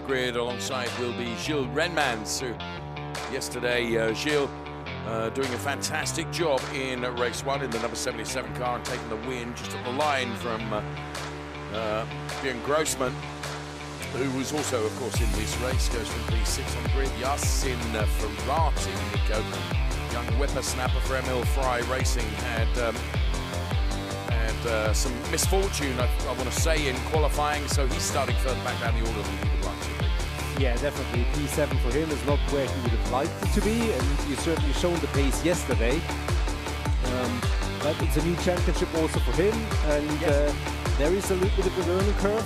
grid alongside will be Gilles Renmans, who yesterday, Gilles doing a fantastic job in race 1 in the number 77 car and taking the win just at the line from Björn Grossman, who was also, of course, in this race. Goes from P6 on the grid. Yasin Ferrati, Nico, young whippersnapper for Emil Frey Racing, had some misfortune, I want to say, in qualifying, so he's starting further back down the order than he would like to be. Yeah, definitely. P7 for him is not where he would have liked it to be, and you certainly shown the pace yesterday. But it's a new championship also for him, and yes. There is a little bit of a learning curve.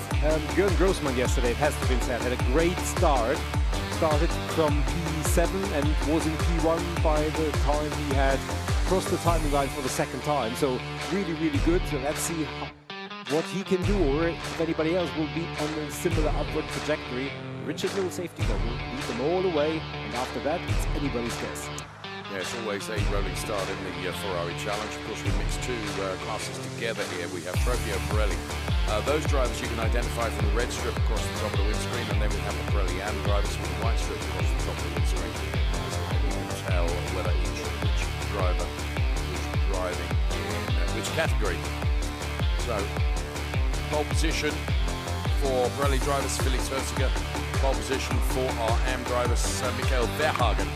Björn Grossman yesterday, it has to be said, had a great start. Started from P7 and was in P1 by the time he had crossed the timing line for the second time. So really, really good. So let's see what he can do, or if anybody else will be on a similar upward trajectory. Richard Mille safety car will lead them all the way, and after that, it's anybody's guess. Yeah, it's always a rolling start in the Ferrari Challenge. Of course, we mix two classes together here. We have Trofeo Pirelli. Those drivers you can identify from the red strip across the top of the windscreen, and then we have the Pirelli AM drivers with the white strip across the top of the windscreen. So you can tell whether which driver is driving in which category. So, pole position for Pirelli drivers, Felix Hörziger. Pole position for our AM drivers, Michael Verhagen.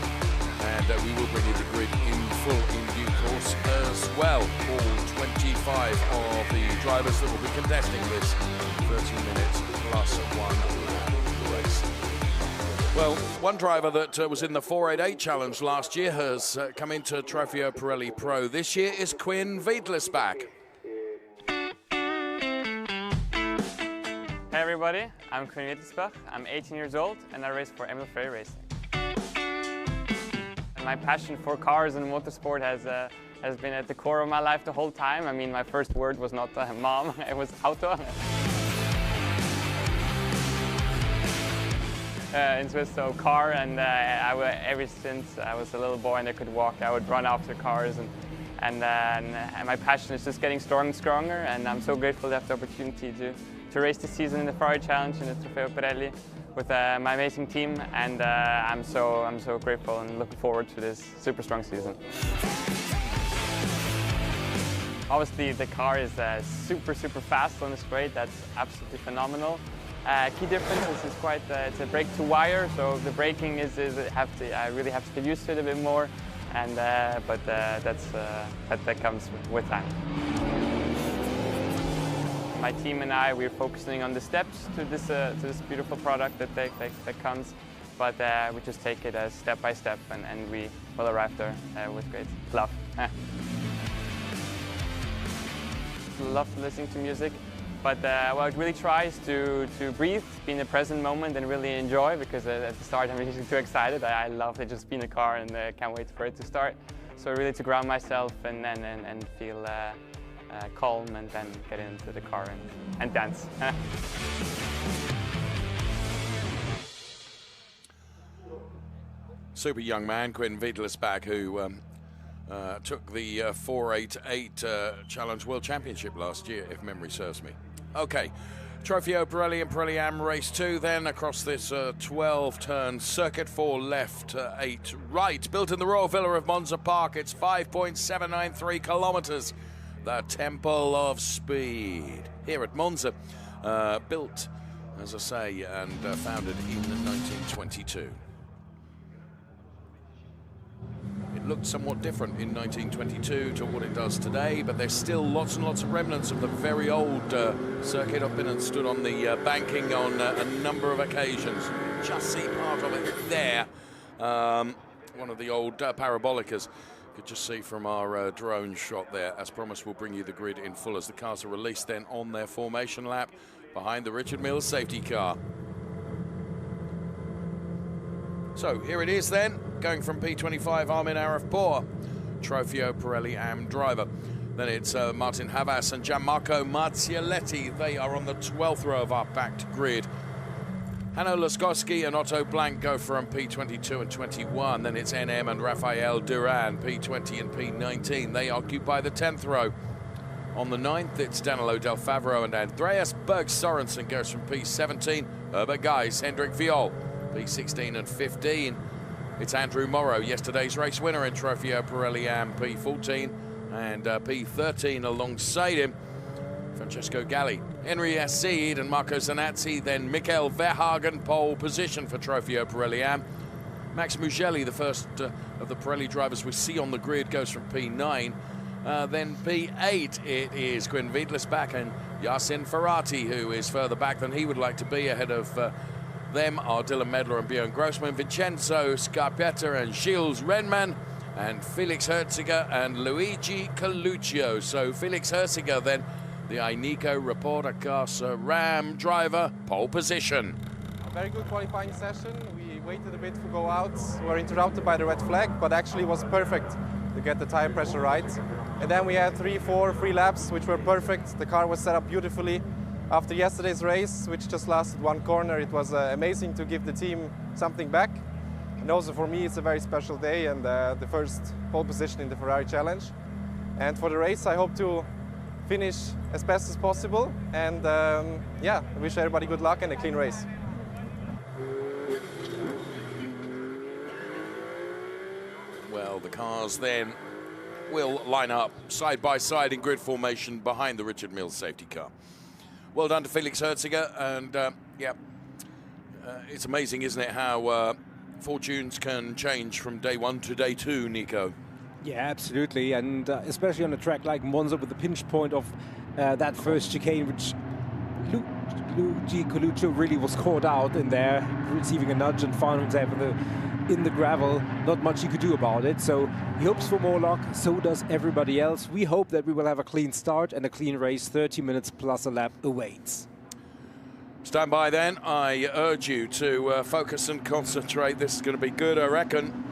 And we will bring you the grid in full in due course as well. All 25 of the drivers that will be contesting this 30 minutes plus 1 lap race. Well, one driver that was in the 488 Challenge last year has come into Trofeo Pirelli Pro this year is Quinn Wiedlisbach. Hey everybody, I'm Quinn Wiedlisbach. I'm 18 years old and I race for Emil Frey Racing. My passion for cars and motorsport has been at the core of my life the whole time. I mean, my first word was not mom, it was auto. In Swiss, so car, and ever since I was a little boy and I could walk, I would run after cars, and my passion is just getting stronger and stronger, and I'm so grateful to have the opportunity to race this season in the Ferrari Challenge in the Trofeo Pirelli with my amazing team, and I'm so grateful and looking forward to this super strong season. Obviously, the car is super fast on the straight. That's absolutely phenomenal. Key difference is quite it's a brake to wire, so the braking I really have to get used to it a bit more, and that comes with time. My team and I, we're focusing on the steps to this beautiful product that comes, but we just take it step by step, and we will arrive there with great love. Love listening to music, but well, it really tries to breathe, be in the present moment, and really enjoy, because at the start I'm really too excited. I love to just be in the car and can't wait for it to start. So really to ground myself and feel calm, and then get into the car and dance. Super young man, Quinn Wiedlisbach, who took the 488 Challenge World Championship last year, if memory serves me. Okay, Trofeo Pirelli and Pirelli AM Race 2 then across this 12-turn circuit, 4 left, 8 right. Built in the Royal Villa of Monza Park, it's 5.793 kilometers. The Temple of Speed here at Monza, built, as I say, and founded in 1922. It looked somewhat different in 1922 to what it does today, but there's still lots and lots of remnants of the very old circuit. I've been and stood on the banking on a number of occasions. Just see part of it there. One of the old parabolicas. You could just see from our drone shot there. As promised, we'll bring you the grid in full as the cars are released then on their formation lap behind the Richard Mille safety car. So here it is then, going from P25, Armin Arefpour, Trofeo Pirelli AM driver. Then it's Martin Havas and Gianmarco Marzialetti. They are on the 12th row of our backed grid. Hanno Laskowski and Otto Blank go from P22 and 21. Then it's NM and Rafael Duran, P20 and P19. They occupy the 10th row. On the 9th, it's Danilo Del Favaro and Andreas Berg Sorensen goes from P17. Herbert Geis, Hendrik Viol, P16 and 15. It's Andrew Morrow, yesterday's race winner in Trofeo Pirelli Am, P14, and P13 alongside him. Francesco Galli, Henry Assid and Marco Zanazzi, then Mikael Verhagen, pole position for Trofeo Pirelli Am. Max Mugelli, the first of the Pirelli drivers we see on the grid, goes from P9. Then P8, it is Quinn Wiedlisbach and Yasin Ferrati, who is further back than he would like to be. Ahead of them are Dylan Medler and Björn Grossman, Vincenzo Scarpetta and Gilles Renman, and Felix Herziger and Luigi Coluccio. So Felix Herziger then, the Ineco Reporter Casa Ram driver, pole position. A very good qualifying session. We waited a bit to go out. We were interrupted by the red flag, but actually was perfect to get the tire pressure right. And then we had 3 laps, which were perfect. The car was set up beautifully. After yesterday's race, which just lasted 1 corner, it was amazing to give the team something back. And also for me, it's a very special day and the first pole position in the Ferrari Challenge. And for the race, I hope to finish as best as possible. And yeah, I wish everybody good luck and a clean race. Well, the cars then will line up side by side in grid formation behind the Richard Mills safety car. Well done to Felix Herziger, and it's amazing, isn't it, how fortunes can change from day 1 to day 2, Nico? Yeah, absolutely, and especially on a track like Monza with the pinch point of that first chicane, which Luigi Coluccio really was caught out in there, receiving a nudge and found himself in the gravel. Not much he could do about it, so he hopes for more luck. So does everybody else. We hope that we will have a clean start and a clean race. 30 minutes plus a lap awaits. Stand by then. I urge you to focus and concentrate. This is going to be good, I reckon.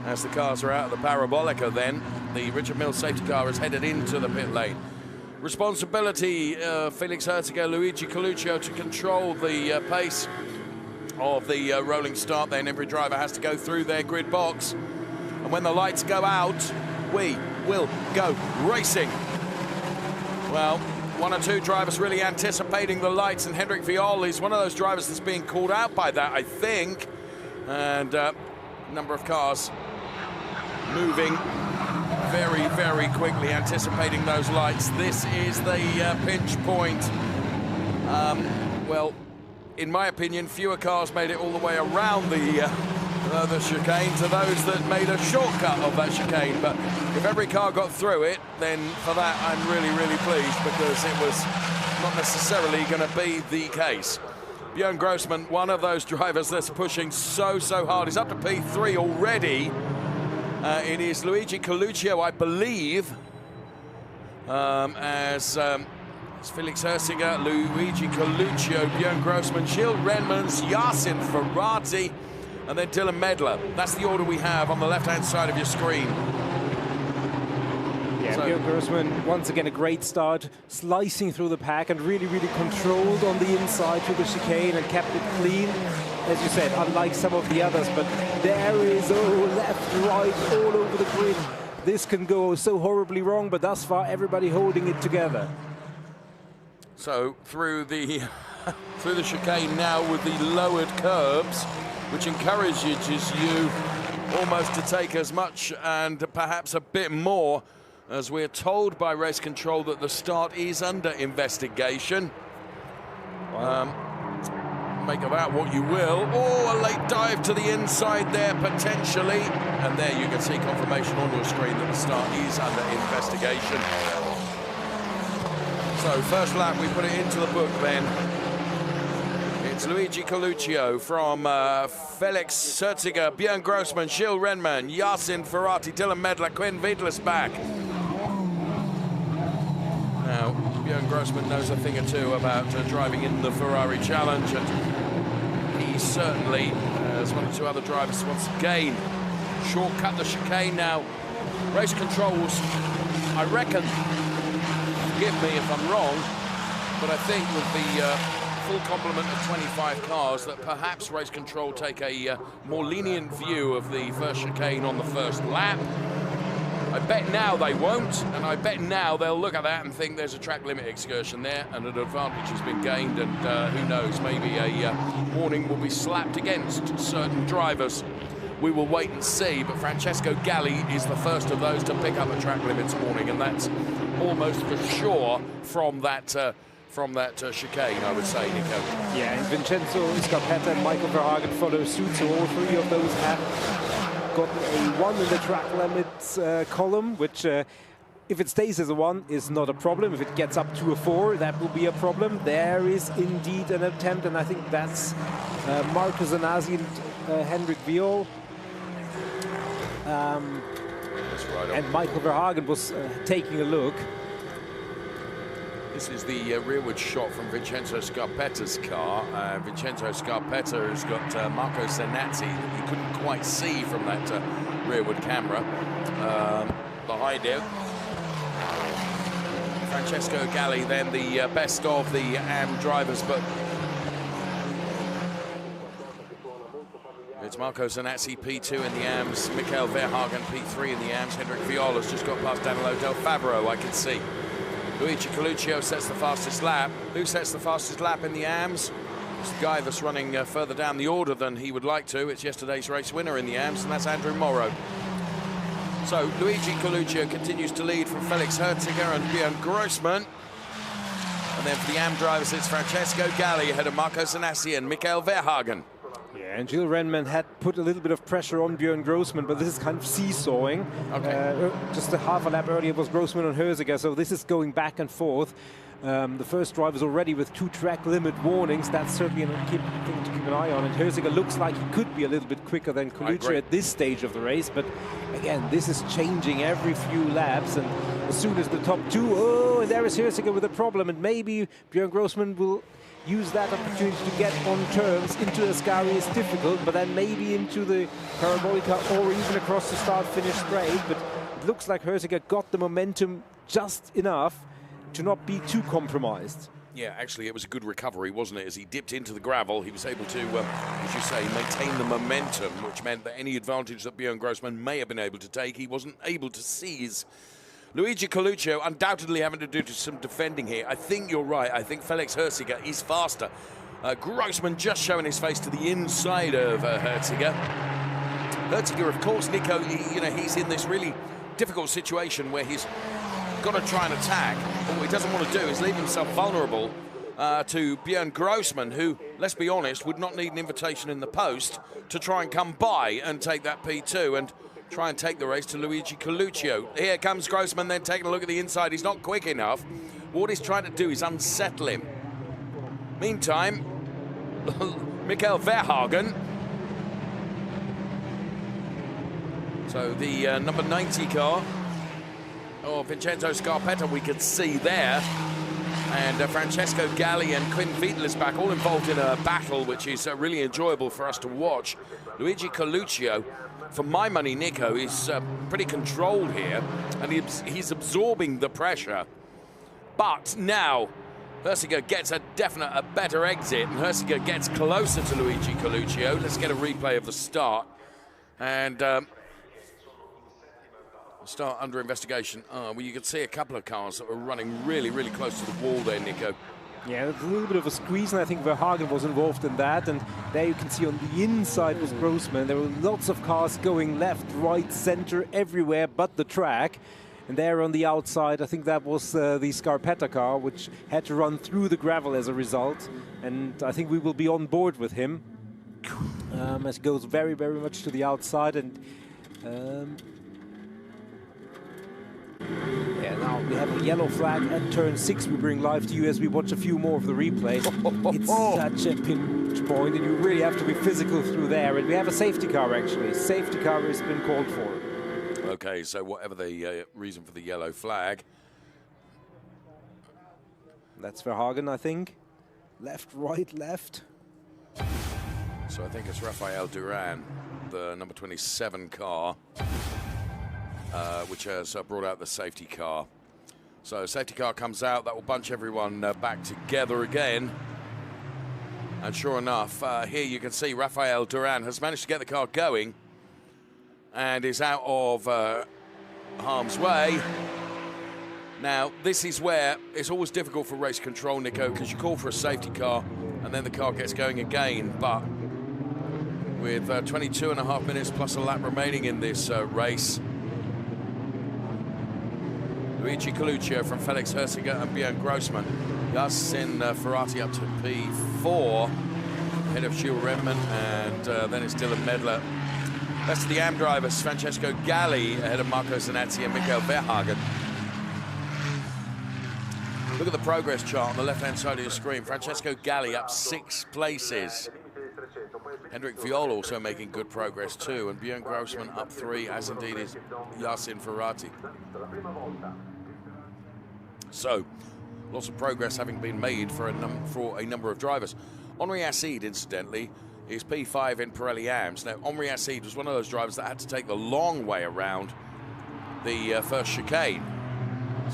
As the cars are out of the Parabolica then, the Richard Mills safety car is headed into the pit lane. Responsibility, Felix Herziger, Luigi Coluccio to control the pace of the rolling start. Then every driver has to go through their grid box. And when the lights go out, we will go racing. Well, 1 or 2 drivers really anticipating the lights, and Hendrik Viol is one of those drivers that's being called out by that, I think. And a number of cars moving very, very quickly, anticipating those lights. This is the pinch point. Well, in my opinion, fewer cars made it all the way around the chicane to those that made a shortcut of that chicane. But if every car got through it, then for that I'm really, really pleased, because it was not necessarily going to be the case. Björn Grossman, one of those drivers that's pushing so hard. He's up to P3 already. It is Luigi Coluccio, I believe, as Felix Herziger, Luigi Coluccio, Björn Grossman, Gilles Renmans, Yasin Ferrati, and then Dylan Medler. That's the order we have on the left-hand side of your screen. Yeah, so Björn Grossman, once again, a great start, slicing through the pack and really, really controlled on the inside through the chicane and kept it clean. As you said, unlike some of the others, but there is, left, right, all over the grid. This can go so horribly wrong, but thus far, everybody holding it together. So through the chicane now with the lowered curbs, which encourages you almost to take as much and perhaps a bit more, as we're told by race control that the start is under investigation. Make of that what you will. Oh, a late dive to the inside there, potentially. And there you can see confirmation on your screen that the start is under investigation. So first lap, we put it into the book then. It's Luigi Coluccio from Felix Herziger, Björn Grossman, Gilles Renman, Yasin Ferrati, Dylan Medler, Quinn Wiedlisbach. Now, Björn Grossman knows a thing or two about driving in the Ferrari Challenge, and he certainly, as 1 or 2 other drivers, once again, shortcut the chicane now. Race controls, I reckon, forgive me if I'm wrong, but I think with the full complement of 25 cars that perhaps race control take a more lenient view of the first chicane on the first lap. I bet now they won't, and I bet now they'll look at that and think there's a track limit excursion there, and an advantage has been gained, and who knows, maybe a warning will be slapped against certain drivers. We will wait and see, but Francesco Galli is the first of those to pick up a track limits warning, and that's almost for sure from that chicane, I would say, Nico. Yeah, and Vincenzo Scarpetta and Michael Verhagen follow suit, so all three of those have gotten a 1 in the track limits column, which if it stays as a 1 is not a problem. If it gets up to a 4, that will be a problem. There is indeed an attempt, and I think that's Marco Zanazzi and Hendrik Viol. That's right on. And Michael Verhagen was taking a look. This is the rearward shot from Vincenzo Scarpetta's car. Vincenzo Scarpetta has got Marco Zanazzi that we couldn't quite see from that rearward camera behind him. Francesco Galli then the best of the AM drivers, but it's Marco Zanazzi P2 in the AMs, Michael Verhagen P3 in the AMs, Hendrik Viol has just got past Danilo Del Favaro, I can see. Luigi Coluccio sets the fastest lap. Who sets the fastest lap in the AMs? It's the guy that's running further down the order than he would like to. It's yesterday's race winner in the AMs, and that's Andrew Morrow. So Luigi Coluccio continues to lead from Felix Herziger and Björn Grossman. And then for the AM drivers, it's Francesco Galli ahead of Marco Zanazzi and Michael Verhagen. Yeah, and Gilles Renman had put a little bit of pressure on Björn Grossman, but this is kind of seesawing. Okay. Just a half a lap earlier was Grossman and Herziger, so this is going back and forth. The first driver's already with 2 track limit warnings. That's certainly a thing to keep an eye on. And Herziger looks like he could be a little bit quicker than Coluccio at this stage of the race. But again, this is changing every few laps. And as soon as the top 2, oh, and there is Herziger with a problem. And maybe Björn Grossman will use that opportunity to get on terms. Into Ascari is difficult, but then maybe into the Parabolica or even across the start-finish straight. But it looks like Herziger got the momentum just enough to not be too compromised. Yeah, actually, it was a good recovery, wasn't it? As he dipped into the gravel, he was able to, as you say, maintain the momentum, which meant that any advantage that Björn Grossman may have been able to take, he wasn't able to seize. Luigi Coluccio undoubtedly having to do some defending here. I think you're right. I think Felix Herziger is faster. Grossman just showing his face to the inside of Herziger. Herziger, of course, Nico, he's in this really difficult situation where he's got to try and attack, but what he doesn't want to do is leave himself vulnerable to Björn Grossman, who, let's be honest, would not need an invitation in the post to try and come by and take that P2 and try and take the race to Luigi Coluccio. Here comes Grossman, then taking a look at the inside. He's not quick enough. What he's trying to do is unsettle him. Meantime, Michael Verhagen. So the number 90 car. Oh, Vincenzo Scarpetta we could see there. And Francesco Galli and Quinn Vietel is back, all involved in a battle, which is really enjoyable for us to watch. Luigi Coluccio, for my money, Nico, is pretty controlled here, and he's absorbing the pressure. But now, Herziger gets a better exit, and Herziger gets closer to Luigi Coluccio. Let's get a replay of the start. And start under investigation. Well, you can see a couple of cars that were running really, really close to the wall there, Nico. Yeah, there's a little bit of a squeeze, and I think Verhagen was involved in that. And there you can see on the inside was Grossman. There were lots of cars going left, right, center, everywhere but the track. And there on the outside, I think that was the Scarpetta car, which had to run through the gravel as a result. And I think we will be on board with him as he goes very, very much to the outside. And yeah, now we have a yellow flag at turn 6. We bring live to you as we watch a few more of the replays. It's such a pinch point, and you really have to be physical through there. And we have a safety car, actually. Safety car has been called for. Okay, so whatever the reason for the yellow flag. That's Verhagen, I think. Left, right, left. So I think it's Rafael Duran, the number 27 car, which has brought out the safety car. So safety car comes out, that will bunch everyone back together again. And sure enough, here you can see Rafael Duran has managed to get the car going and is out of harm's way. Now, this is where it's always difficult for race control, Nico, because you call for a safety car and then the car gets going again. But with 22.5 minutes plus a lap remaining in this race, Luigi Coluccio from Felix Herziger and Björn Grossman. Yassin Ferrati up to P4, ahead of Gilles Redman, and then it's Dylan Medler. Best of the AM drivers, Francesco Galli ahead of Marco Zanazzi and Michael Verhagen. Look at the progress chart on the left-hand side of your screen. Francesco Galli up 6 places. Hendrik Viol also making good progress too, and Björn Grossman up 3, as indeed is Yassin Ferrati. So, lots of progress having been made for a number of drivers. Henri Acide, incidentally, is P5 in Pirelli AMS. Now, Henri Acide was one of those drivers that had to take the long way around the first chicane.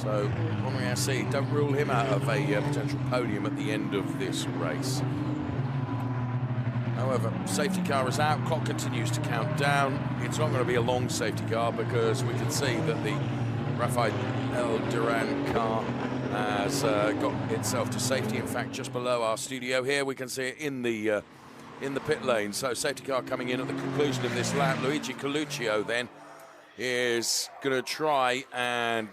So, Henri Acide, don't rule him out of a potential podium at the end of this race. However, safety car is out, clock continues to count down. It's not going to be a long safety car because we can see that the Rafael Duran car has got itself to safety. In fact, just below our studio here, we can see it in the pit lane. So safety car coming in at the conclusion of this lap. Luigi Coluccio then is going to try and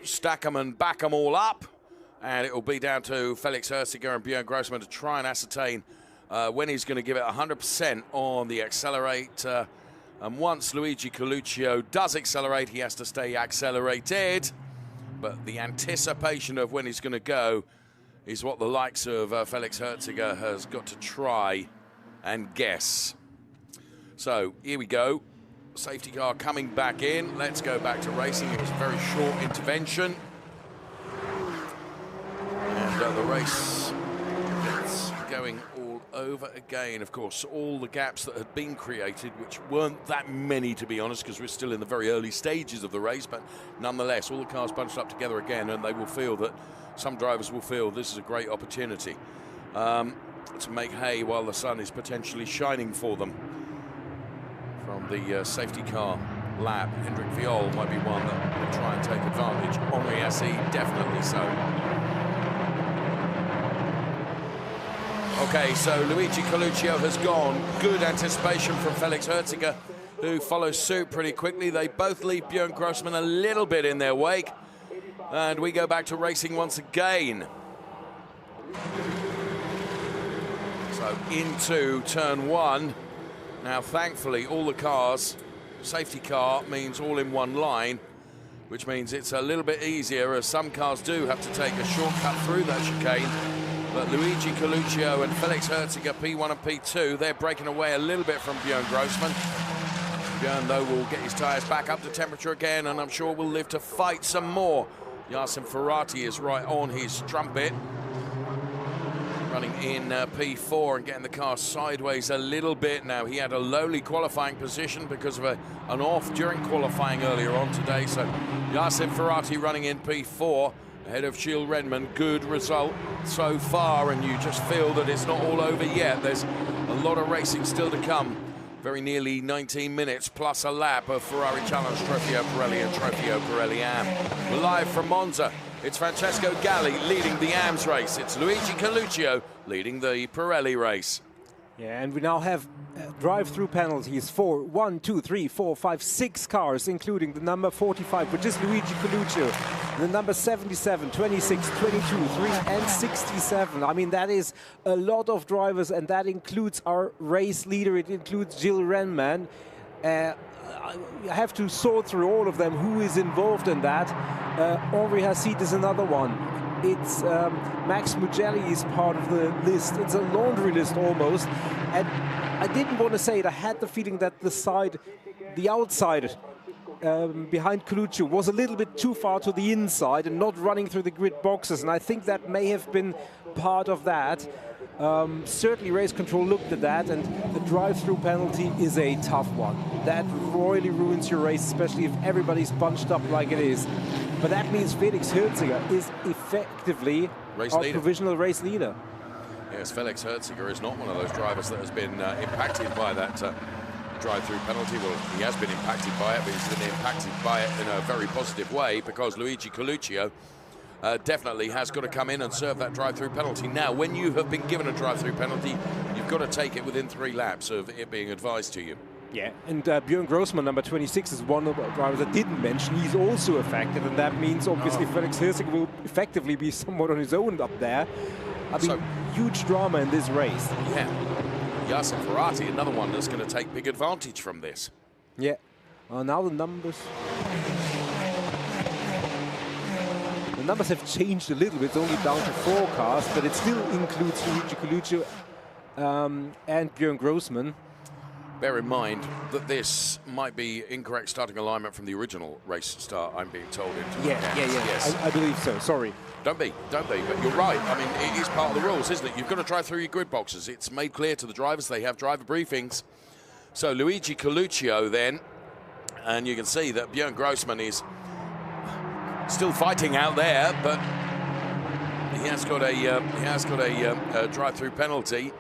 stack them and back them all up. And it will be down to Felix Herziger and Björn Grossman to try and ascertain when he's going to give it 100% on the accelerator. And once Luigi Coluccio does accelerate, he has to stay accelerated. But the anticipation of when he's going to go is what the likes of Felix Herziger has got to try and guess. So here we go. Safety car coming back in. Let's go back to racing. It was a very short intervention. And the race gets going all over again. Of course, all the gaps that had been created, which weren't that many, to be honest, because we're still in the very early stages of the race, but nonetheless, all the cars bunched up together again, and they will feel that, some drivers will feel this is a great opportunity to make hay while the sun is potentially shining for them. From the safety car lap, Hendrik Viol might be one that will try and take advantage. Henri Acide, definitely so. Okay, so Luigi Coluccio has gone. Good anticipation from Felix Herziger, who follows suit pretty quickly. They both leave Björn Grossman a little bit in their wake. And we go back to racing once again. So into turn 1. Now, thankfully, all the cars, safety car means all in one line, which means it's a little bit easier, as some cars do have to take a shortcut through that chicane. But Luigi Coluccio and Felix Herziger, P1 and P2, they're breaking away a little bit from Björn Grossman. Björn, though, will get his tyres back up to temperature again, and I'm sure will live to fight some more. Yassin Ferrati is right on his strumpet, running in P4 and getting the car sideways a little bit now. He had a lowly qualifying position because of an off during qualifying earlier on today. So Yassin Ferrati running in P4 ahead of Gilles Redman. Good result so far, and you just feel that it's not all over yet. There's a lot of racing still to come. Very nearly 19 minutes plus a lap of Ferrari Challenge, Trofeo Pirelli and Trofeo Pirelli AM. We're live from Monza. It's Francesco Galli leading the AMS race. It's Luigi Coluccio leading the Pirelli race. Yeah, and we now have drive-through penalties for 1, 2, 3, 4, 5, 6 cars, including the number 45, which is Luigi Coluccio, the number 77, 26, 22, 3, and 67. I mean, that is a lot of drivers, and that includes our race leader. It includes Gilles Redman. I have to sort through all of them, who is involved in that. Henri Acide is another one. It's Max Mugelli is part of the list. It's a laundry list almost. And I didn't want to say it. I had the feeling that the outside behind Coluccio was a little bit too far to the inside and not running through the grid boxes. And I think that may have been part of that. Certainly race control looked at that, and the drive-through penalty is a tough one. That royally ruins your race, especially if everybody's bunched up like it is. But that means Felix Herziger is effectively our provisional race leader. Yes, Felix Herziger is not one of those drivers that has been impacted by that drive-through penalty. Well, he has been impacted by it, but he's been impacted by it in a very positive way, because Luigi Coluccio definitely has got to come in and serve that drive-through penalty. Now, when you have been given a drive-through penalty, you've got to take it within 3 laps of it being advised to you. Yeah, and Björn Grossman, number 26, is one of the drivers I didn't mention. He's also affected, and that means obviously Felix Hirziger will effectively be somewhat on his own up there. I mean, huge drama in this race. Yeah. Yasin Ferrati, another one that's going to take big advantage from this. Yeah. Now the numbers. The numbers have changed a little bit. It's only down to 4 cars, but it still includes Luigi Coluccio and Björn Grossman. Bear in mind that this might be incorrect starting alignment from the original race start, I'm being told. Yeah. Yes. I believe so. Sorry. Don't be, but you're right. I mean, it is part of the rules, isn't it? You've got to drive through your grid boxes. It's made clear to the drivers. They have driver briefings. So Luigi Coluccio then, and you can see that Björn Grossman is still fighting out there, but he has got a drive-through penalty.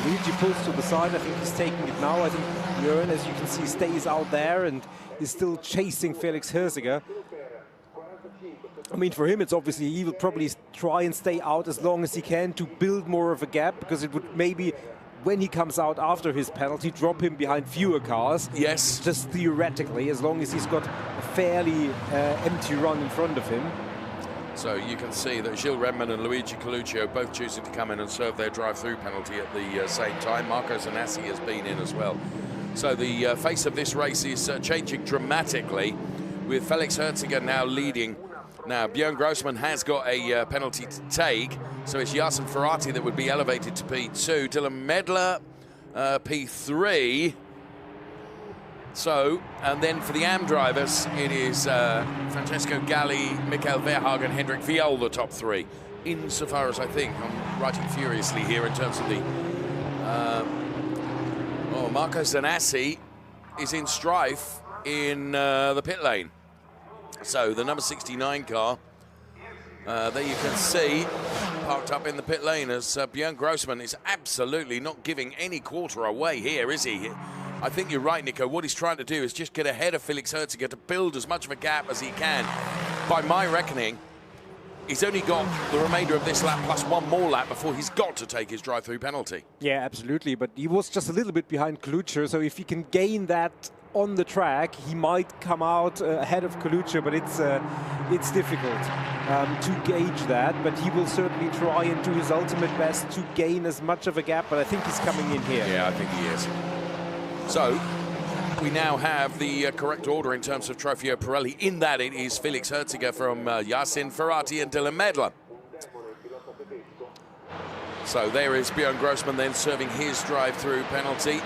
Luigi pulls to the side. I think he's taking it now. I think Björn, as you can see, stays out there and is still chasing Felix Hirziger. I mean, for him, it's obviously he will probably try and stay out as long as he can to build more of a gap, because it would maybe, when he comes out after his penalty, drop him behind fewer cars. Yes. Just theoretically, as long as he's got a fairly empty run in front of him. So you can see that Gilles Redman and Luigi Coluccio both choosing to come in and serve their drive-through penalty at the same time. Marco Zanassi has been in as well. So the face of this race is changing dramatically, with Felix Hirziger now leading. Now, Björn Grossman has got a penalty to take, so it's Yasin Ferrati that would be elevated to P2. Dylan Medler, P3. So, and then for the AM drivers, it is Francesco Galli, Michael Verhagen, Hendrik Viol, the top 3. Insofar as I think, I'm writing furiously here in terms of the... Marco Zanassi is in strife in the pit lane. So the number 69 car, there you can see, parked up in the pit lane as Björn Grossman is absolutely not giving any quarter away here, is he? I think you're right, Nico. What he's trying to do is just get ahead of Felix Hirziger to build as much of a gap as he can. By my reckoning, he's only got the remainder of this lap plus one more lap before he's got to take his drive-through penalty. Yeah, absolutely. But he was just a little bit behind Coluccio, so if he can gain that on the track, he might come out ahead of Coluccio, but it's difficult to gauge that. But he will certainly try and do his ultimate best to gain as much of a gap, but I think he's coming in here. Yeah, I think he is. So, we now have the correct order in terms of Trofeo Pirelli, in that it is Felix Hirziger from Yasin Ferrati and Dylan Medler. So there is Björn Grossman then serving his drive-through penalty.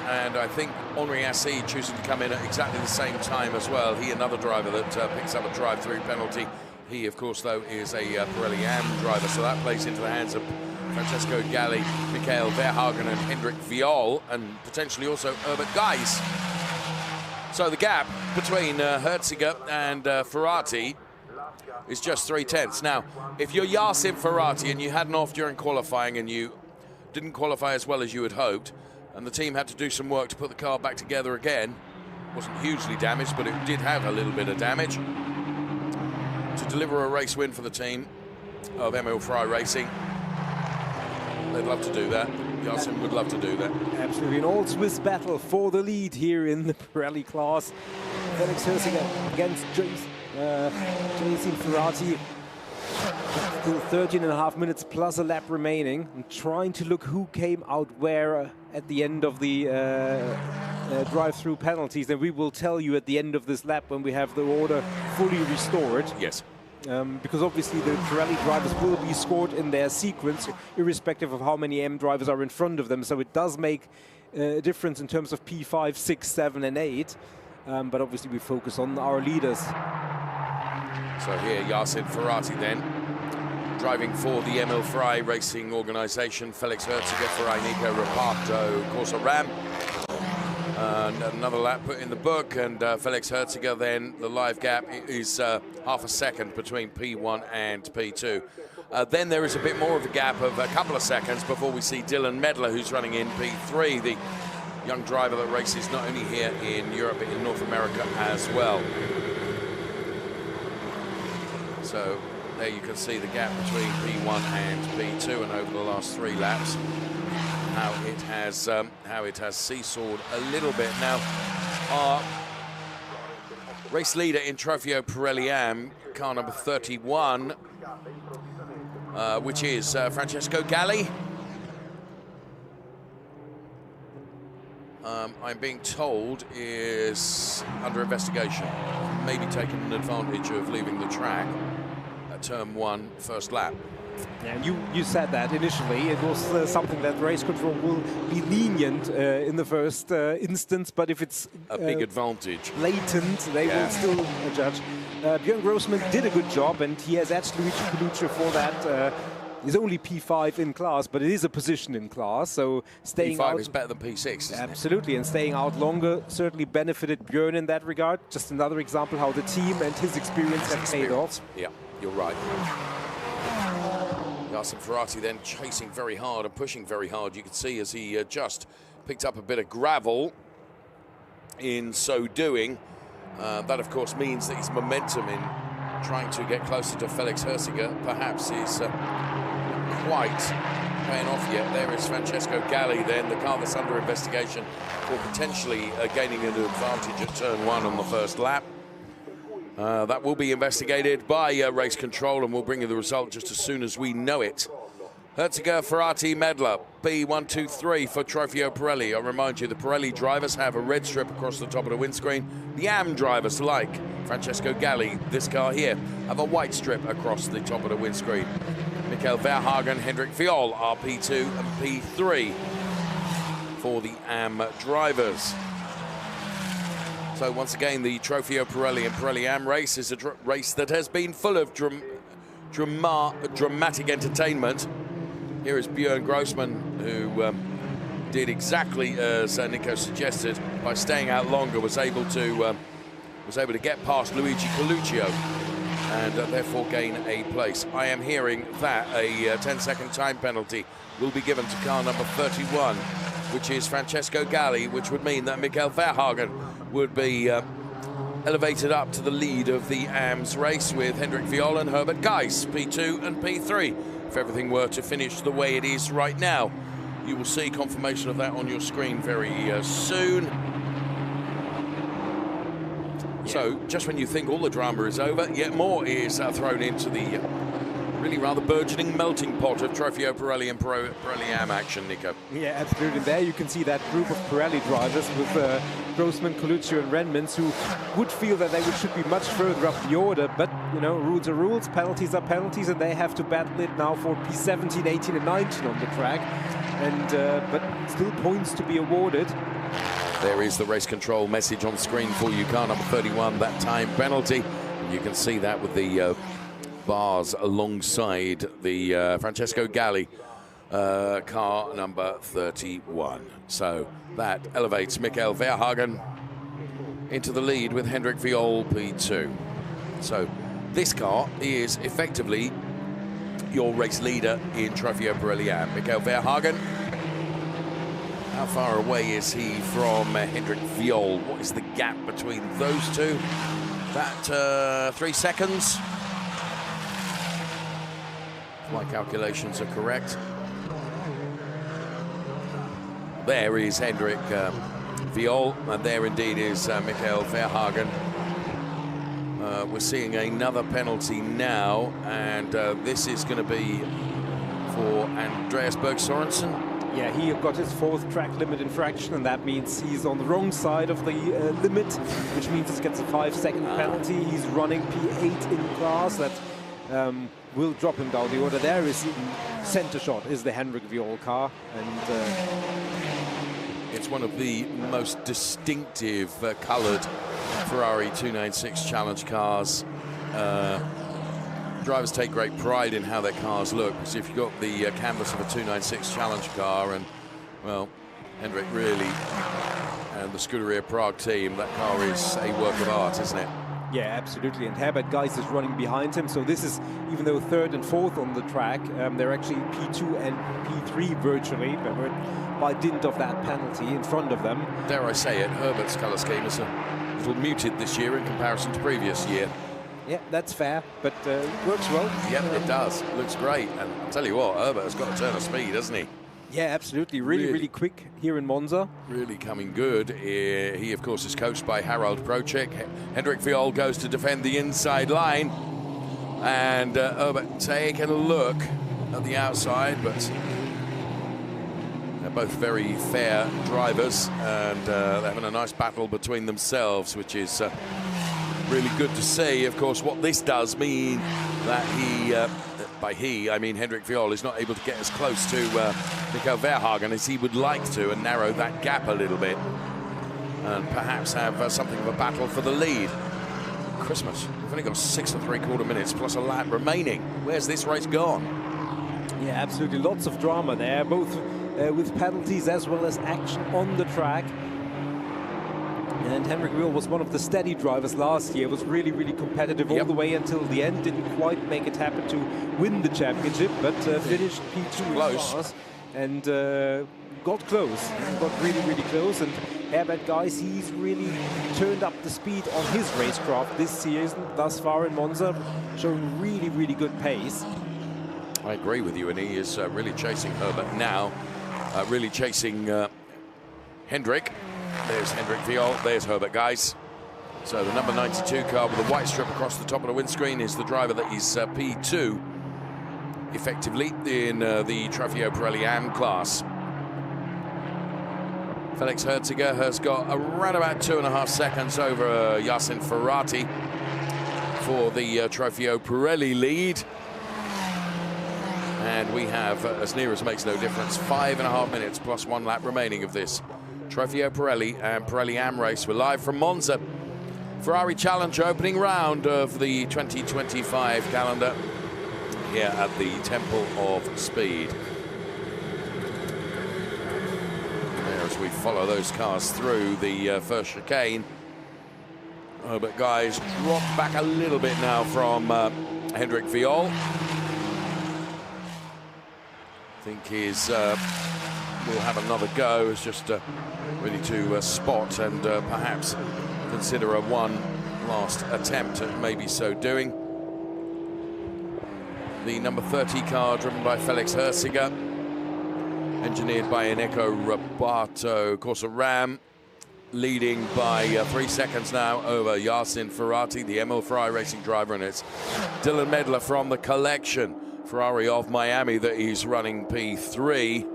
And I think Henri Assi choosing to come in at exactly the same time as well. He, another driver that picks up a drive-through penalty. He, of course, though, is a Pirelli AM driver, so that plays into the hands of Francesco Galli, Michael Verhagen and Hendrik Viol, and potentially also Herbert Geis. So the gap between Hirziger and Ferrati is just 3/10. Now, if you're Yasin Ferrati and you had an off during qualifying and you didn't qualify as well as you had hoped, and the team had to do some work to put the car back together again, wasn't hugely damaged, but it did have a little bit of damage, to deliver a race win for the team of Emil Frey Racing. They'd love to do that. Yasin would love to do that. Absolutely, an all-Swiss battle for the lead here in the Pirelli class. Felix Hirziger against Yasin Ferrati. Still 13.5 minutes plus a lap remaining, and trying to look who came out where at the end of the drive-through penalties. And we will tell you at the end of this lap when we have the order fully restored. Yes. Because obviously the Pirelli drivers will be scored in their sequence, irrespective of how many M drivers are in front of them. So it does make a difference in terms of P5, 6, 7, and 8. But obviously we focus on our leaders. So here, Yasin Ferrati then, driving for the Emil Frey Racing organisation. Felix Hirziger, Ferrari Nico, Reparto, Corsa Ram. And another lap put in the book, and Felix Hirziger then, the live gap is half a second between P1 and P2. Then there is a bit more of a gap of a couple of seconds before we see Dylan Medler, who's running in P3, the young driver that races not only here in Europe but in North America as well. So there you can see the gap between P1 and P2, and over the last 3 laps, how it has seesawed a little bit. Now, our race leader in Trofeo Pirelli Am, car number 31, which is Francesco Galli. I'm being told is under investigation, maybe taking an advantage of leaving the track at turn 1, first lap. Yeah, and you said that initially. It was something that race control will be lenient in the first instance, but if it's a big advantage, latent, they will still judge. Björn Grossman did a good job, and he has edged Luigi Colucci for that. He's only P5 in class, but it is a position in class, so staying P5 out is better than P6, isn't absolutely, and staying out longer certainly benefited Björn in that regard. Just another example how the team and his experience have paid off. Yeah, you're right. Jarson Ferrati then chasing very hard and pushing very hard. You can see as he just picked up a bit of gravel in so doing. That, of course, means that his momentum in trying to get closer to Felix Hersiger perhaps is quite paying off yet. There is Francesco Galli then, the car that's under investigation for potentially gaining an advantage at turn 1 on the first lap. That will be investigated by race control, and we'll bring you the result just as soon as we know it. Herziger, Ferrati, Medler, P123 for Trofeo Pirelli. I remind you, the Pirelli drivers have a red strip across the top of the windscreen. The AM drivers, like Francesco Galli, this car here, have a white strip across the top of the windscreen. Michael Verhagen, Hendrik Viol are P2 and P3 for the AM drivers. So once again, the Trofeo Pirelli and Pirelli Am race is a race that has been full of dramatic entertainment. Here is Björn Grossman, who did exactly as Nico suggested by staying out longer, was able to get past Luigi Colucci and therefore gain a place. I am hearing that a 10-second time penalty will be given to car number 31, which is Francesco Galli, which would mean that Michael Verhagen would be elevated up to the lead of the AMS race with Hendrik Viol and Herbert Geiss, P2 and P3. If everything were to finish the way it is right now, you will see confirmation of that on your screen very soon. Yeah. So just when you think all the drama is over, yet more is thrown into the really rather burgeoning melting pot of Trofeo Pirelli and Pirelli Am action, Nico. Yeah, absolutely. There you can see that group of Pirelli drivers with Grossman, Colucci and Renmans, who would feel that they should be much further up the order, but you know, rules are rules, penalties are penalties, and they have to battle it now for P17, 18 and 19 on the track, and but still points to be awarded. There is the race control message on screen for you, car number 31, that time penalty, and you can see that with the bars alongside the Francesco Galli car number 31. So that elevates Michael Verhagen into the lead with Hendrik Viol P2. So this car is effectively your race leader in Trofeo Pirelli Am. Michael Verhagen, how far away is he from Hendrik Viol? What is the gap between those two? That 3 seconds. My calculations are correct. There is Hendrik Viol, and there indeed is Michael Verhagen. We're seeing another penalty now, and this is going to be for Andreas Berg Sorensen. Yeah, he got his 4th track limit infraction, and that means he's on the wrong side of the limit, which means he gets a 5-second penalty. He's running P8 in class. That will drop him down the order. There is center shot is the Hendrik Viol car, and it's one of the most distinctive coloured Ferrari 296 Challenge cars. Drivers take great pride in how their cars look, because if you've got the canvas of a 296 Challenge car, and well, Hendrik really and the Scuderia Prague team, that car is a work of art, isn't it? Yeah, absolutely. And Herbert Geis is running behind him. So this is, even though third and fourth on the track, they're actually P2 and P3 virtually, but by dint of that penalty in front of them. Dare I say it, Herbert's colour scheme is a little muted this year in comparison to previous year. Yeah, that's fair, but works well. Yep, it does. Looks great. And I'll tell you what, Herbert has got a turn of speed, hasn't he? Yeah, absolutely. Really quick here in Monza. Really coming good. He, of course, is coached by Harald Procek. Hendrik Viol goes to defend the inside line. And Herbert taking a look at the outside, but they're both very fair drivers. And they're having a nice battle between themselves, which is really good to see. Of course, what this does mean that he... by he, I mean Hendrik Viol is not able to get as close to Nico Verhagen as he would like to and narrow that gap a little bit and perhaps have something of a battle for the lead. Christmas, we've only got 6 3/4 minutes plus a lap remaining. Where's this race gone? Yeah, absolutely. Lots of drama there, both with penalties as well as action on the track. And Hendrik Viol was one of the steady drivers last year, was really competitive all the way until the end, didn't quite make it happen to win the championship, but finished P2 Close. And got close, got really close. And Herbert Geis, he's really turned up the speed on his racecraft this season thus far in Monza, showing really good pace. I agree with you, and he is really chasing Herbert now, really chasing Hendrik. There's Hendrik Viol, there's Herbert Geis. So the number 92 car with the white strip across the top of the windscreen is the driver that is P2, effectively, in the Trofeo Pirelli AM class. Felix Herziger has got around about 2.5 seconds over Yasin Ferrati for the Trofeo Pirelli lead. And we have, as near as makes no difference, 5.5 minutes plus 1 lap remaining of this Trofeo Pirelli and Pirelli AM race. We're live from Monza. Ferrari Challenge opening round of the 2025 calendar here at the Temple of Speed. There, as we follow those cars through the first chicane. But guys, dropped back a little bit now from Hendrik Viol. I think he's will have another go, as just ready to spot and perhaps consider one last attempt at maybe so doing. The number 30 car driven by Felix Herziger, engineered by Eneko Roberto Corsa-Ram, leading by 3 seconds now over Yasin Ferrati, the Emil Frey Racing driver, and it's Dylan Medler from the collection Ferrari of Miami that he's running P3.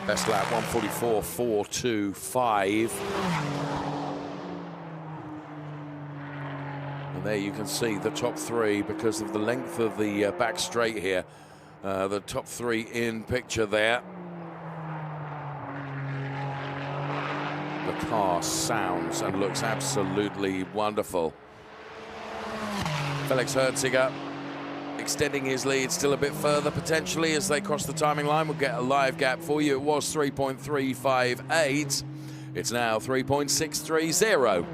Best lap 1:44.425. And there you can see the top three because of the length of the back straight here. The top three in picture there. The car sounds and looks absolutely wonderful. Felix Herziger extending his lead still a bit further potentially as they cross the timing line. We'll get a live gap for you. It was 3.358. It's now 3.630.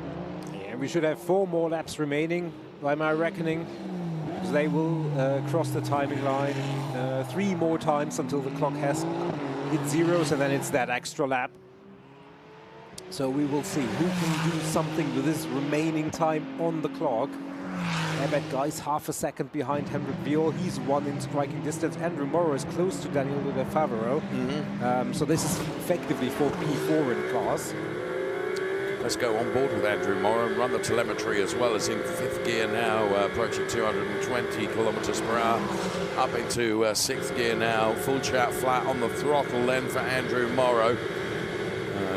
Yeah, we should have 4 more laps remaining by my reckoning, because they will cross the timing line 3 more times until the clock has hit zeros, and then it's that extra lap. So we will see who can do something with this remaining time on the clock. Herbert Geis half a second behind Hendrik Viol. He's 1 in striking distance. Andrew Morrow is close to Daniel De Favaro. So this is effectively for P4 in class. Let's go on board with Andrew Morrow and run the telemetry as well, as in 5th gear now, approaching 220 kilometers per hour. Up into 6th gear now. Full chat flat on the throttle then for Andrew Morrow.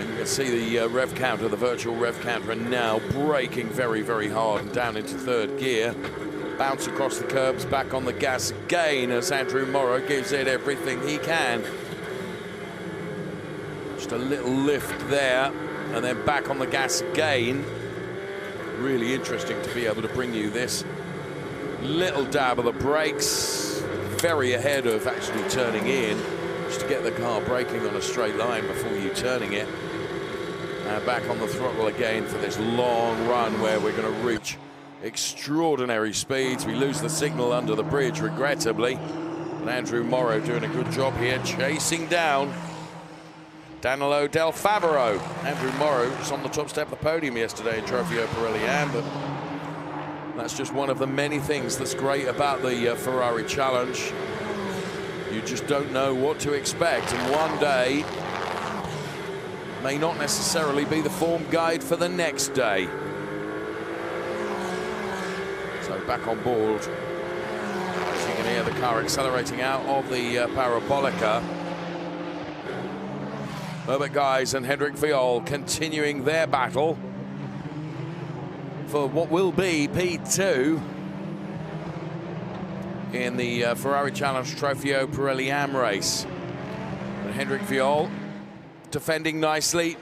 You can see the rev counter, the virtual rev counter, and now braking very hard and down into 3rd gear. Bounce across the curbs, back on the gas again as Andrew Morrow gives it everything he can. Just a little lift there, and then back on the gas again. Really interesting to be able to bring you this. Little dab of the brakes, very ahead of actually turning in. Just to get the car braking on a straight line before you turning it. Back on the throttle again for this long run where we're going to reach extraordinary speeds. We lose the signal under the bridge, regrettably. And Andrew Morrow doing a good job here, chasing down Danilo Del Favero. Andrew Morrow was on the top step of the podium yesterday in Trofeo Pirelli-Am, but that's just one of the many things that's great about the Ferrari Challenge. You just don't know what to expect, and one day may not necessarily be the form guide for the next day. So back on board. As you can hear the car accelerating out of the Parabolica. Herbert Guys and Hendrik Viol continuing their battle for what will be P2 in the Ferrari Challenge Trofeo Pirelli-Am race. And Hendrik Viol defending nicely.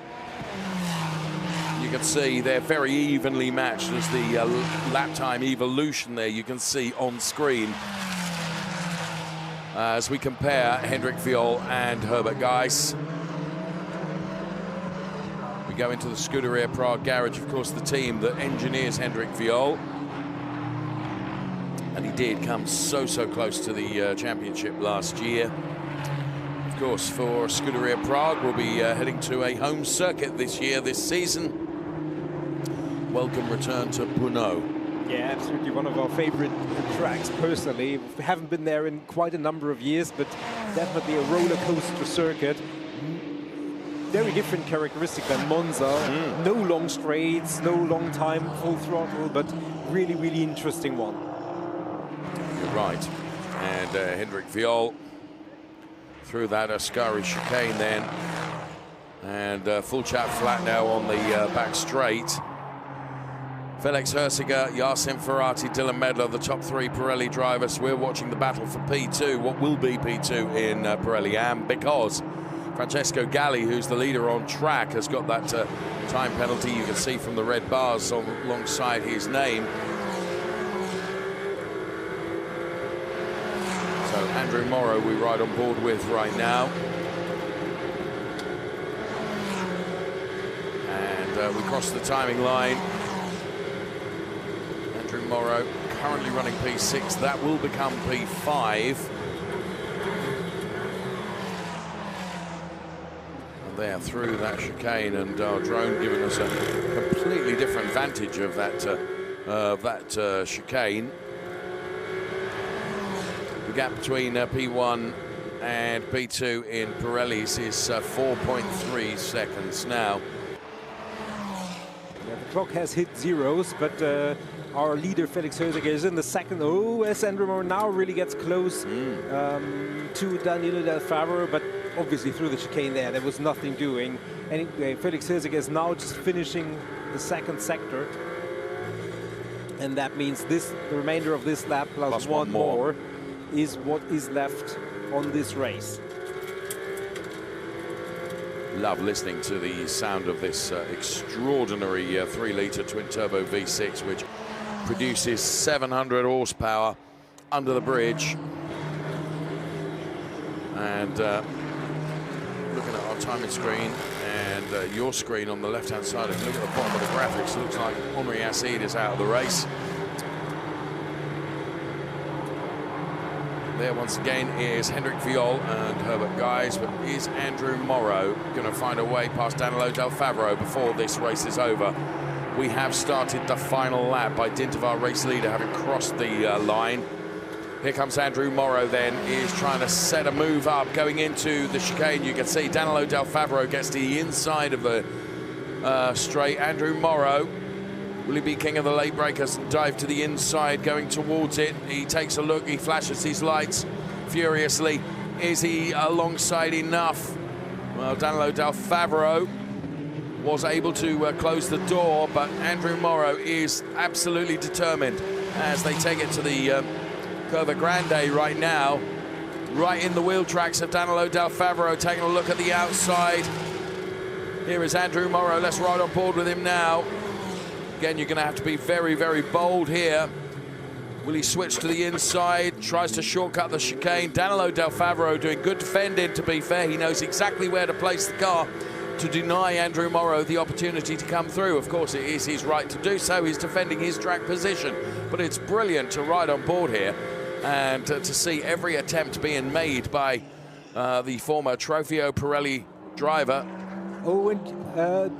You can see they're very evenly matched as the lap time evolution there you can see on screen as we compare Hendrik Viol and Herbert Guys. We go into the Scuderia Prague garage, of course, the team that engineers Hendrik Viol. And he did come so close to the championship last year. Of course, for Scuderia Prague, we'll be heading to a home circuit this year, this season. Welcome return to Brno. Yeah, absolutely one of our favorite tracks, personally. We haven't been there in quite a number of years, but definitely a roller coaster circuit. Very different characteristic than Monza. No long straights, no long time, full throttle, but really, really interesting one. You're right. And Hendrik Viol through that Ascari chicane then. And full chat flat now on the back straight. Felix Hersiger, Yasin Ferrati, Dylan Medler, the top three Pirelli drivers. We're watching the battle for P2, what will be P2 in Pirelli-Am, because Francesco Galli, who's the leader on track, has got that time penalty you can see from the red bars alongside his name. So Andrew Morrow we ride on board with right now. And we cross the timing line. Andrew Morrow currently running P6, that will become P5. And there through that chicane, and our drone giving us a completely different vantage of that chicane. The gap between P1 and P2 in Pirellis is 4.3 seconds now. Yeah, the clock has hit zeros, but our leader Felix Hersiger is in the second. Oh, as Andrew Morrow now really gets close to Danilo Del Favero, but obviously through the chicane there was nothing doing. Anyway, Felix Hersiger is now just finishing the second sector. And that means the remainder of this lap plus one more is what is left on this race. Love listening to the sound of this extraordinary 3-litre twin-turbo V6, which produces 700 horsepower under the bridge. And looking at our timing screen and your screen on the left-hand side, and look at the bottom of the graphics, looks like Henri Acid is out of the race. There once again is Hendrik Viol and Herbert Guys, but is Andrew Morrow going to find a way past Danilo Del Favero before this race is over? We have started the final lap by dint of our race leader having crossed the line. Here comes Andrew Morrow then, is trying to set a move up going into the chicane. You can see Danilo Del Favero gets to the inside of the straight. Andrew Morrow, will he be king of the late breakers and dive to the inside going towards it? He takes a look, he flashes his lights furiously. Is he alongside enough? Well, Danilo Del Favero was able to close the door, but Andrew Morrow is absolutely determined as they take it to the Curva Grande right now. Right in the wheel tracks of Danilo Del Favero, taking a look at the outside. Here is Andrew Morrow, let's ride on board with him now. Again, you're going to have to be very, very bold here Will he switch to the inside? Tries to shortcut the chicane. Danilo Del Favaro doing good defending, to be fair. He knows exactly where to place the car to deny Andrew Morrow the opportunity to come through. Of course, it is his right to do so. He's defending his track position. But it's brilliant to ride on board here and to see every attempt being made by the former Trofeo Pirelli driver. Oh, and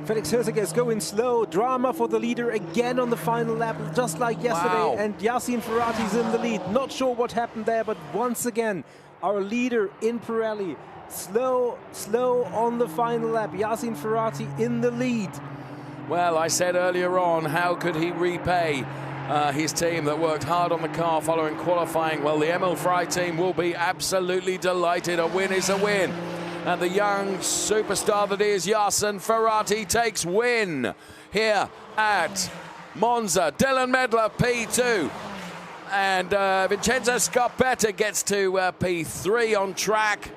Felix Herzega is going slow. Drama for the leader again on the final lap, just like yesterday. Wow. And Yacine Ferrati's in the lead. Not sure what happened there, but once again, our leader in Pirelli, slow on the final lap. Yacine Ferrati in the lead. Well, I said earlier on, how could he repay his team that worked hard on the car following qualifying? Well, the Emil Frey team will be absolutely delighted. A win is a win. And the young superstar that is Yacine Ferrati takes win here at Monza. Dylan Medler, P2. And Vincenzo Scarpetta gets to P3 on track.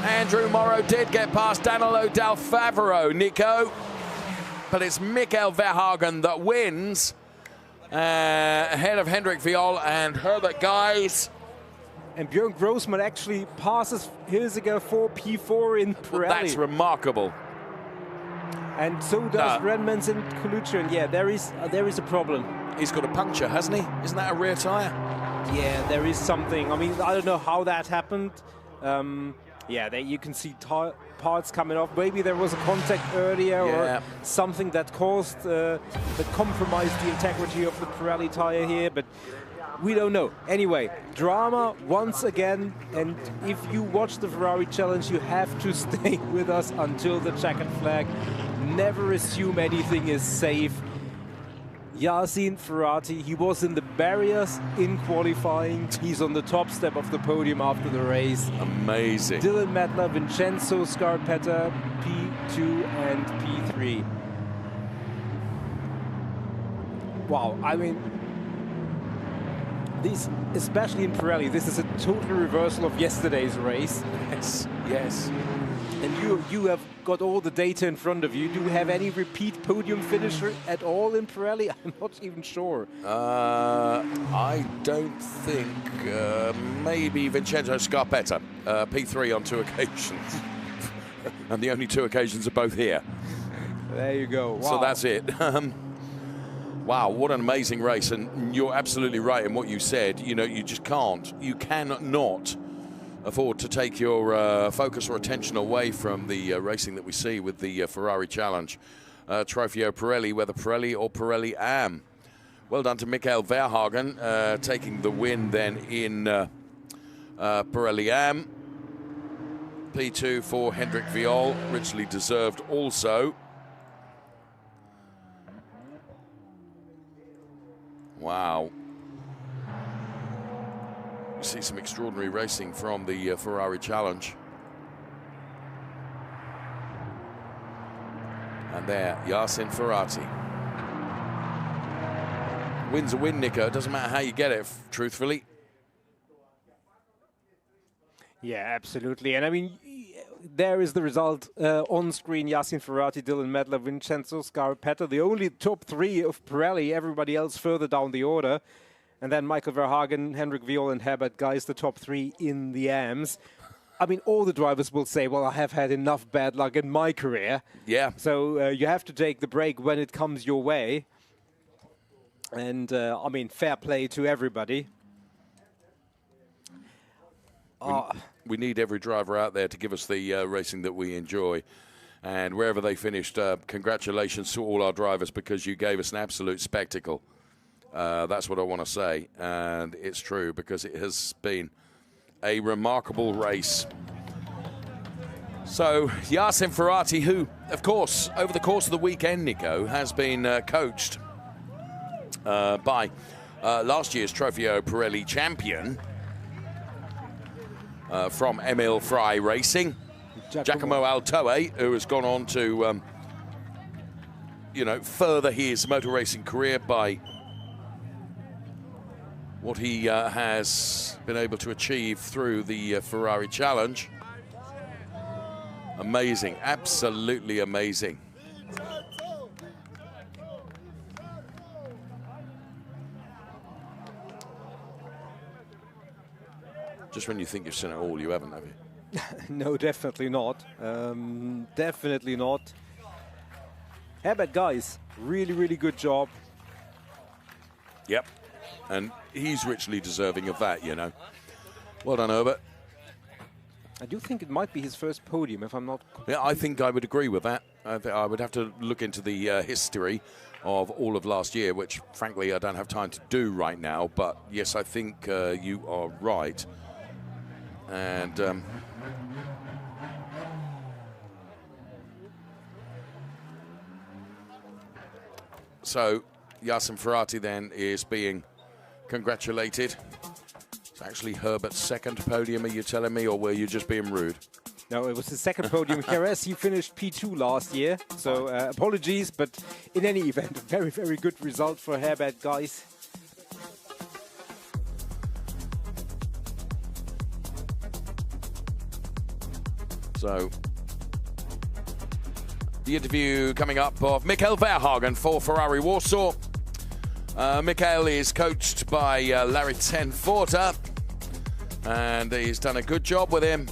Andrew Morrow did get past Danilo Del Favaro, Nico. But it's Mikael Verhagen that wins ahead of Hendrik Viol and Herbert Guys. And Björn Grossman actually passes Herzega for P4 in Pirelli. That's remarkable. And so does Redmans and Colucci. And yeah, there is a problem. He's got a puncture, hasn't he? Isn't that a rear tyre? Yeah, there is something. I mean, I don't know how that happened. Yeah, there you can see parts coming off. Maybe there was a contact earlier or something that caused, that compromised the integrity of the Pirelli tyre here, but we don't know. Anyway, drama once again, and if you watch the Ferrari Challenge, you have to stay with us until the checkered flag. Never assume anything is safe. Yacine Ferrati, he was in the barriers in qualifying. He's on the top step of the podium after the race. Amazing. Dylan Medler, Vincenzo Scarpetta, P2 and P3. Wow, I mean, these, especially in Pirelli, this is a total reversal of yesterday's race. Yes, yes. And you have got all the data in front of you. Do you have any repeat podium finisher at all in Pirelli? I'm not even sure. I don't think. Maybe Vincenzo Scarpetta, P3 on 2 occasions. And the only 2 occasions are both here. There you go. Wow. So that's it. Wow, what an amazing race. And you're absolutely right in what you said. You know, you just can't. You cannot afford to take your focus or attention away from the racing that we see with the Ferrari Challenge. Trofeo Pirelli, whether Pirelli or Pirelli Am. Well done to Mikael Verhagen, taking the win then in Pirelli Am. P2 for Hendrik Viol, richly deserved also. Wow. We see some extraordinary racing from the Ferrari Challenge. And there, Yacine Ferrati. Win's a win, Nico. It doesn't matter how you get it, truthfully. Yeah, absolutely. And I mean, there is the result on screen. Yacine Ferrati, Dylan Medler, Vincenzo Scarpetta, the only top 3 of Pirelli, everybody else further down the order. And then Michael Verhagen, Hendrik Viol and Herbert Guys, the top 3 in the AMs. I mean, all the drivers will say, well, I have had enough bad luck in my career. Yeah. So you have to take the break when it comes your way. And, I mean, fair play to everybody. We need every driver out there to give us the racing that we enjoy. And wherever they finished, congratulations to all our drivers, because you gave us an absolute spectacle. That's what I want to say. And it's true, because it has been a remarkable race. So Yacine Ferrati, who, of course, over the course of the weekend, Nico, has been coached by last year's Trofeo Pirelli champion from Emil Frey Racing, Giacomo Altoe, who has gone on to, further his motor racing career by what he has been able to achieve through the Ferrari Challenge. Amazing, absolutely amazing. Just when you think you've seen it all, you haven't, have you? No, definitely not. Definitely not. Herbert, guys, really, really good job. Yep. And he's richly deserving of that, you know. Well done, Herbert. I do think it might be his first podium, if I'm not... Yeah, I think I would agree with that. I would have to look into the history of all of last year, which, frankly, I don't have time to do right now. But, yes, I think you are right. And... so, Yasin Ferrati then is being congratulated. It's actually Herbert's second podium, are you telling me, or were you just being rude? No, it was his second podium here as he finished P2 last year. So apologies, but in any event, a very, very good result for Herbert, guys. So, the interview coming up of Mikael Verhagen for Ferrari Warsaw. Mikael is coached by Larry Tenforta, and he's done a good job with him.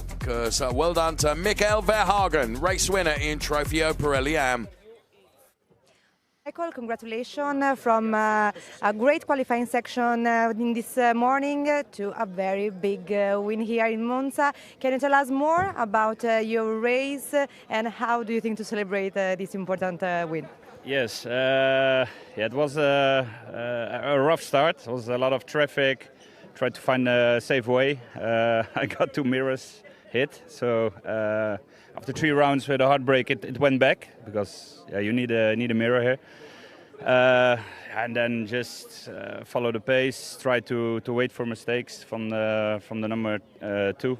So well done to Mikael Verhagen, race winner in Trofeo Pirelli Am. Michael, congratulations from a great qualifying section in this morning to a very big win here in Monza. Can you tell us more about your race and how do you think to celebrate this important win? Yes, it was a rough start. It was a lot of traffic. Tried to find a safe way. I got 2 mirrors hit, so after 3 rounds with a hard brake, it went back because you need a mirror here. And then just follow the pace. Try to wait for mistakes from the number 2.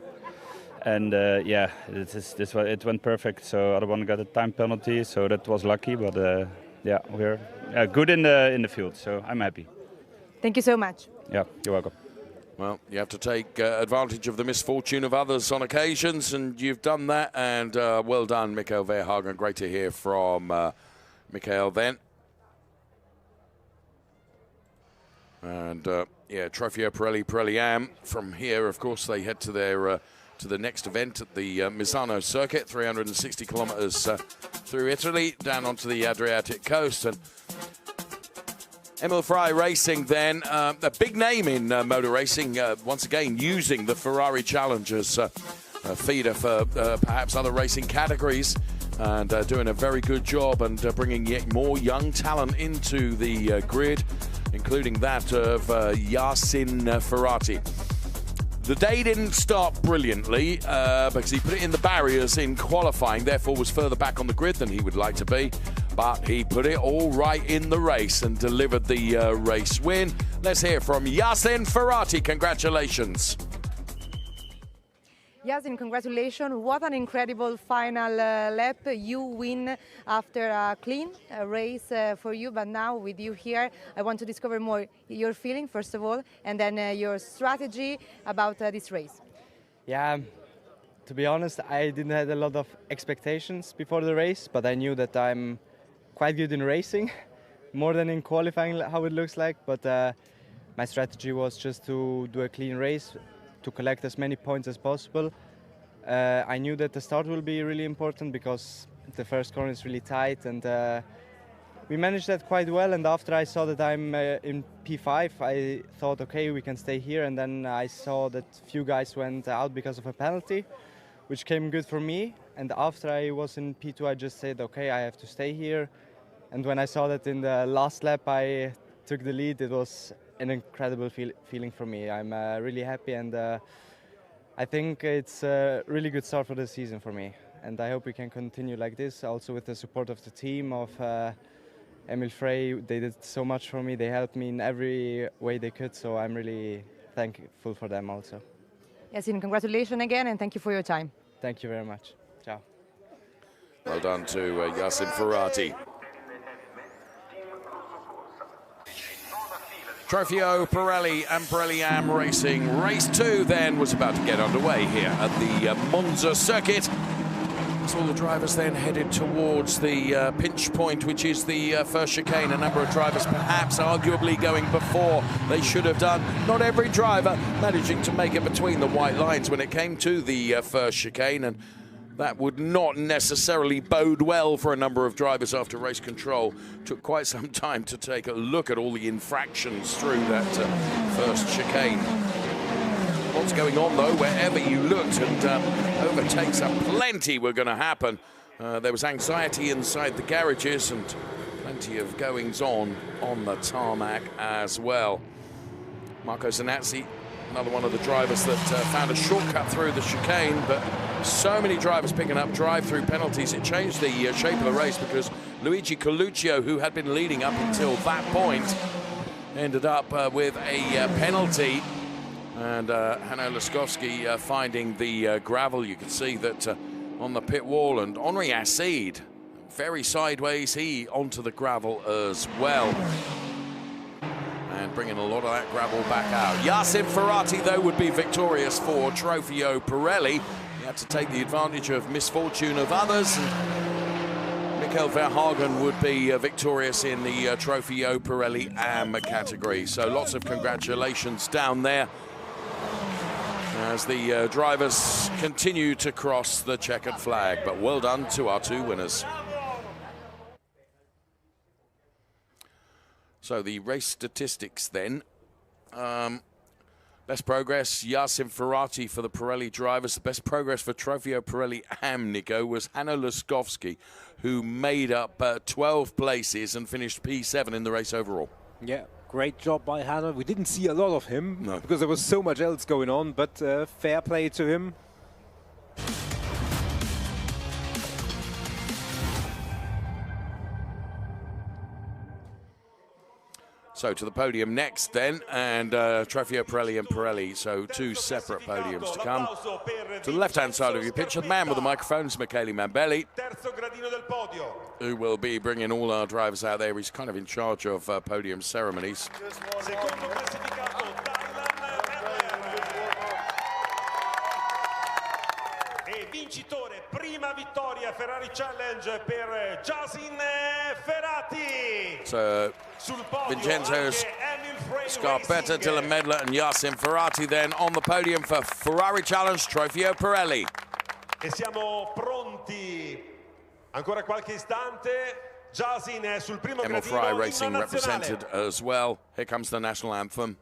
And yeah, it went perfect. So other one got a time penalty, so that was lucky. But yeah, we're good in the field, so I'm happy. Thank you so much. Yeah, you're welcome. Well, you have to take advantage of the misfortune of others on occasions, and you've done that. And well done, Mikael Verhagen. Great to hear from Mikael then. And yeah, Trofeo Pirelli Am. From here, of course, they head to their to the next event at the Misano circuit, 360 kilometers through Italy, down onto the Adriatic coast. And Emil Frey Racing then, a big name in motor racing, once again using the Ferrari Challengers feeder for perhaps other racing categories, and doing a very good job and bringing yet more young talent into the grid, including that of Yasin Ferrati. The day didn't start brilliantly because he put it in the barriers in qualifying, therefore was further back on the grid than he would like to be. But he put it all right in the race and delivered the race win. Let's hear from Yasin Ferrati. Congratulations. Yasin, congratulations. What an incredible final lap. You win after a clean race for you, but now with you here, I want to discover more your feeling, first of all, and then your strategy about this race. Yeah, to be honest, I didn't have a lot of expectations before the race, but I knew that I'm quite good in racing, more than in qualifying, how it looks like. But my strategy was just to do a clean race, to collect as many points as possible. I knew that the start will be really important because the first corner is really tight, and we managed that quite well. And after I saw that I'm in P5, I thought, okay, we can stay here. And then I saw that few guys went out because of a penalty, which came good for me. And after I was in P2, I just said, okay, I have to stay here. And when I saw that in the last lap I took the lead, it was an incredible feeling for me. I'm really happy, and I think it's a really good start for the season for me. And I hope we can continue like this, also with the support of the team, of Emil Frey. They did so much for me. They helped me in every way they could, so I'm really thankful for them also. Yasin, congratulations again, and thank you for your time. Thank you very much. Ciao. Well done to Yasin Ferrati. Trofeo Pirelli and Pirelli Am Racing. Race 2 then was about to get underway here at the Monza circuit. As all the drivers then headed towards the pinch point, which is the first chicane. A number of drivers perhaps arguably going before they should have done. Not every driver managing to make it between the white lines when it came to the first chicane, and that would not necessarily bode well for a number of drivers after race control took quite some time to take a look at all the infractions through that first chicane. What's going on though, wherever you looked, and overtakes are plenty were going to happen. There was anxiety inside the garages and plenty of goings on the tarmac as well. Marco Zanazzi, another one of the drivers that found a shortcut through the chicane, but so many drivers picking up drive-through penalties. It changed the shape of the race because Luigi Coluccio, who had been leading up until that point, ended up with a penalty. And Hanno Laskowski finding the gravel. You can see that on the pit wall, and Henri Acide, very sideways, he onto the gravel as well. And bringing a lot of that gravel back out. Yasin Ferrati, though, would be victorious for Trofeo Pirelli. He had to take the advantage of misfortune of others. And Michael Verhagen would be victorious in the Trofeo Pirelli AM category. So lots of congratulations down there as the drivers continue to cross the checkered flag. But well done to our two winners. So the race statistics then. Best progress, Yasin Ferrati for the Pirelli drivers. The best progress for Trofeo Pirelli AM, Nico, was Hanno Laskowski, who made up 12 places and finished P7 in the race overall. Yeah, great job by Hanno. We didn't see a lot of him because there was so much else going on, but fair play to him. So to the podium next then, and Trofeo Pirelli and Pirelli, so two separate podiums to come. To the left-hand side of your picture, the man with the microphone is Michele Mambelli, who will be bringing all our drivers out there. He's kind of in charge of podium ceremonies. Vincitore, prima vittoria Ferrari Challenge per Yasin Ferrati. So Vincenzo Scarpetta, Dylan Medler and Yasin Ferrati then on the podium for Ferrari Challenge Trofeo Pirelli. E siamo pronti. Ancora qualche istante. Yasin è sul primo Emil gradino Frey Racing nazionale. represented as well. Here comes the national anthem.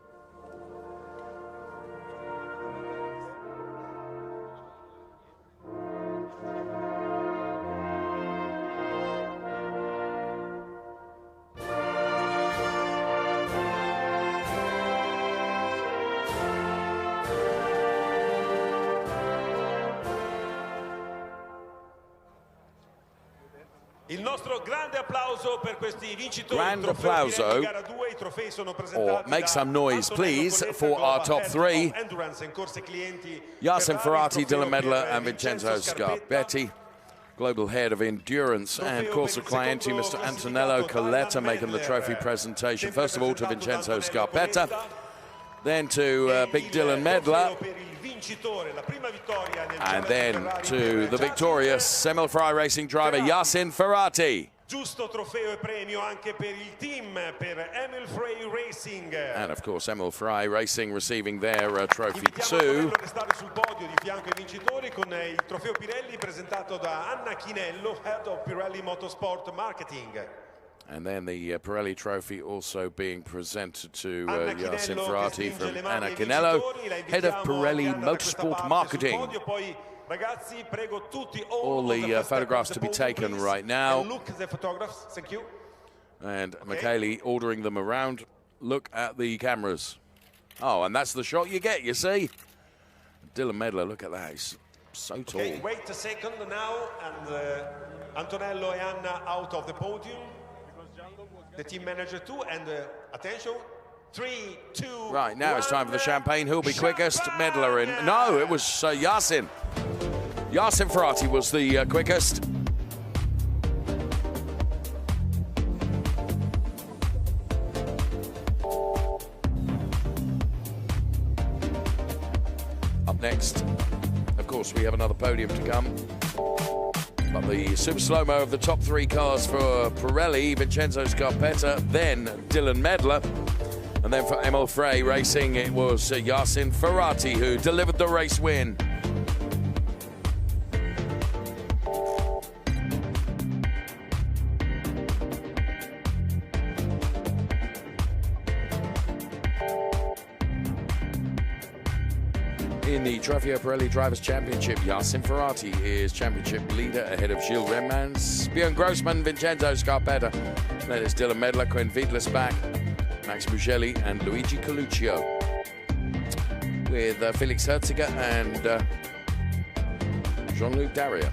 Il nostro grande applauso per questi vincitori. Grand applauso, or make some noise please, for our top three. Yasin Ferrati, Dylan Medler and Vincenzo Scarpetti. Global head of endurance and course of clienti, Mr. Antonello Coletta, making the trophy presentation. First of all to Vincenzo Scarpetta, then to Big Dylan Medler, and then to the victorious Emil Frey Racing driver Yasin Ferrati. Giusto trofeo e premio anche per il team, per Emil Frey Racing. And of course Emil Frey Racing receiving their trophy too. Restare sul podio di fianco ai vincitori con il trofeo Pirelli presentato da Anna Chinello, Head of Pirelli Motorsport Marketing. And then the Pirelli trophy also being presented to Yasin Ferrati from Anna Chinello, Head of Pirelli Motorsport Marketing. All the photographs to be taken right now. And Michele ordering them around. Look at the cameras. Oh, and that's the shot you get, you see? Dylan Medler, look at that. He's so tall. Okay, wait a second now, and Antonello and Anna out of the podium. The team manager too, and attention, 3, 2, right, now it's time for the champagne. Who'll be quickest? Medler in. No, it was Yasin. Yasin Ferrati was the quickest. Up next, of course, we have another podium to come. But the super slow-mo of the top 3 cars for Pirelli, Vincenzo Scarpetta, then Dylan Medler. And then for Emil Frey Racing, it was Yasin Ferrati who delivered the race win. In the Trofeo Pirelli Drivers' Championship, Yasin Ferrati is championship leader ahead of Gilles Remans, Björn Grossman, Vincenzo Scarpetta. Then it's Dylan Medler, Quinn Wiedlisbach, Max Mugelli and Luigi Coluccio. With Felix Herziger and Jean-Luc Darrier.